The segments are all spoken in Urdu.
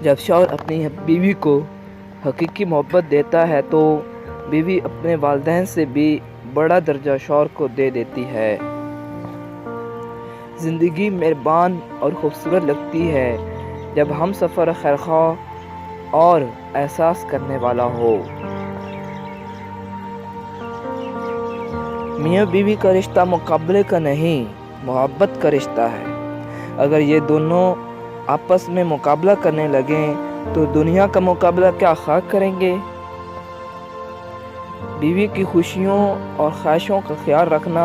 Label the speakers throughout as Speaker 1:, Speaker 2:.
Speaker 1: جب شوہر اپنی بیوی کو حقیقی محبت دیتا ہے تو بیوی اپنے والدین سے بھی بڑا درجہ شوہر کو دے دیتی ہے۔ زندگی مہربان اور خوبصورت لگتی ہے جب ہم سفر خیرخواہ اور احساس کرنے والا ہو۔ میاں بیوی کا رشتہ مقابلے کا نہیں، محبت کا رشتہ ہے۔ اگر یہ دونوں آپس میں مقابلہ کرنے لگیں تو دنیا کا مقابلہ کیا خاک کریں گے؟ بیوی کی خوشیوں اور خواہشوں کا خیال رکھنا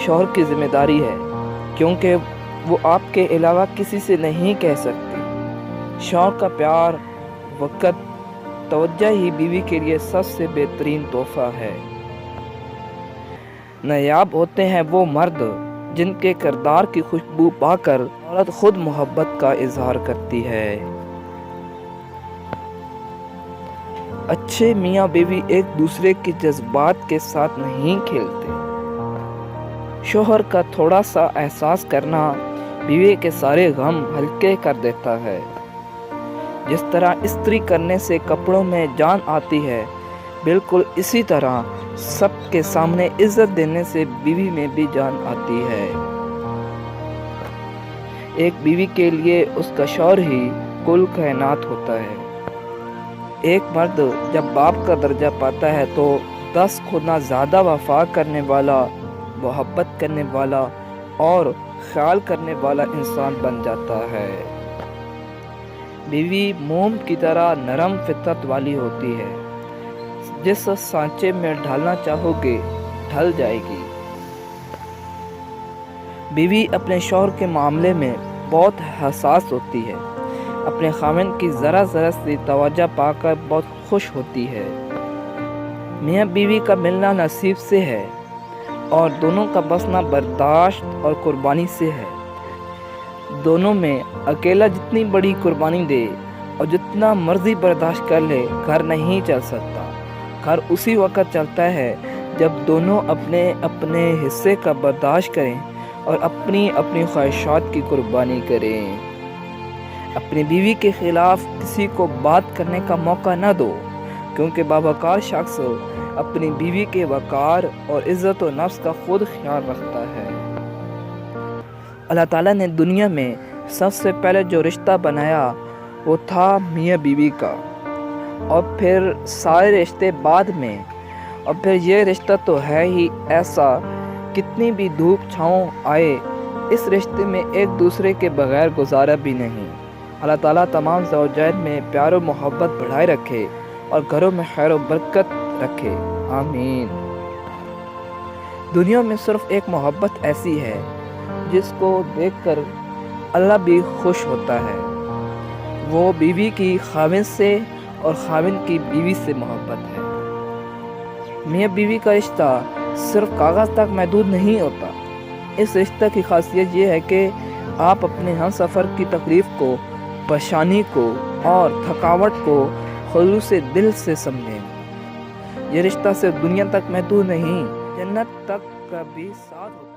Speaker 1: شوہر کی ذمہ داری ہے، کیونکہ وہ آپ کے علاوہ کسی سے نہیں کہہ سکتی۔ شوہر کا پیار، وقت، توجہ ہی بیوی کے لیے سب سے بہترین تحفہ ہے۔ نایاب ہوتے ہیں وہ مرد جن کے کردار کی خوشبو پا کر عورت خود محبت کا اظہار کرتی ہے۔ اچھے میاں بیوی ایک دوسرے کے جذبات کے ساتھ نہیں کھیلتے۔ شوہر کا تھوڑا سا احساس کرنا بیوی کے سارے غم ہلکے کر دیتا ہے۔ جس طرح استری کرنے سے کپڑوں میں جان آتی ہے، بالکل اسی طرح سب کے سامنے عزت دینے سے بیوی میں بھی جان آتی ہے۔ ایک بیوی کے لیے اس کا شوہر ہی کل کائنات ہوتا ہے۔ ایک مرد جب باپ کا درجہ پاتا ہے تو 10 گنا زیادہ وفا کرنے والا، محبت کرنے والا اور خیال کرنے والا انسان بن جاتا ہے۔ بیوی موم کی طرح نرم فطرت والی ہوتی ہے، جس سانچے میں ڈھالنا چاہو گے ڈھل جائے گی۔ بیوی اپنے شوہر کے معاملے میں بہت حساس ہوتی ہے، اپنے خاوند کی ذرا سی توجہ پا کر بہت خوش ہوتی ہے۔ میاں بیوی کا ملنا نصیب سے ہے اور دونوں کا بسنا برداشت اور قربانی سے ہے۔ دونوں میں اکیلا جتنی بڑی قربانی دے اور جتنا مرضی برداشت کر لے، گھر نہیں چل سکتا۔ گھر اسی وقت چلتا ہے جب دونوں اپنے اپنے حصے کا برداشت کریں اور اپنی اپنی خواہشات کی قربانی کریں۔ اپنی بیوی کے خلاف کسی کو بات کرنے کا موقع نہ دو، کیونکہ باوقار شخص اپنی بیوی کے وقار اور عزت و نفس کا خود خیال رکھتا ہے۔ اللہ تعالیٰ نے دنیا میں سب سے پہلے جو رشتہ بنایا وہ تھا میاں بیوی کا، اور پھر سارے رشتے بعد میں، اور پھر یہ رشتہ تو ہے ہی ایسا، کتنی بھی دھوپ چھاؤں آئے اس رشتے میں ایک دوسرے کے بغیر گزارا بھی نہیں۔ اللہ تعالیٰ تمام زوجین میں پیار و محبت بڑھائے رکھے اور گھروں میں خیر و برکت رکھے، آمین۔ دنیا میں صرف ایک محبت ایسی ہے جس کو دیکھ کر اللہ بھی خوش ہوتا ہے، وہ بیوی کی خاوند سے اور خاوند کی بیوی سے محبت ہے۔ میاں بیوی کا رشتہ صرف کاغذ تک محدود نہیں ہوتا۔ اس رشتہ کی خاصیت یہ ہے کہ آپ اپنے ہم سفر کی تکلیف کو، پریشانی کو اور تھکاوٹ کو خلوص دل سے سمجھیں۔ یہ رشتہ صرف دنیا تک محدود نہیں، جنت تک کا بھی ساتھ ہوتا ہے۔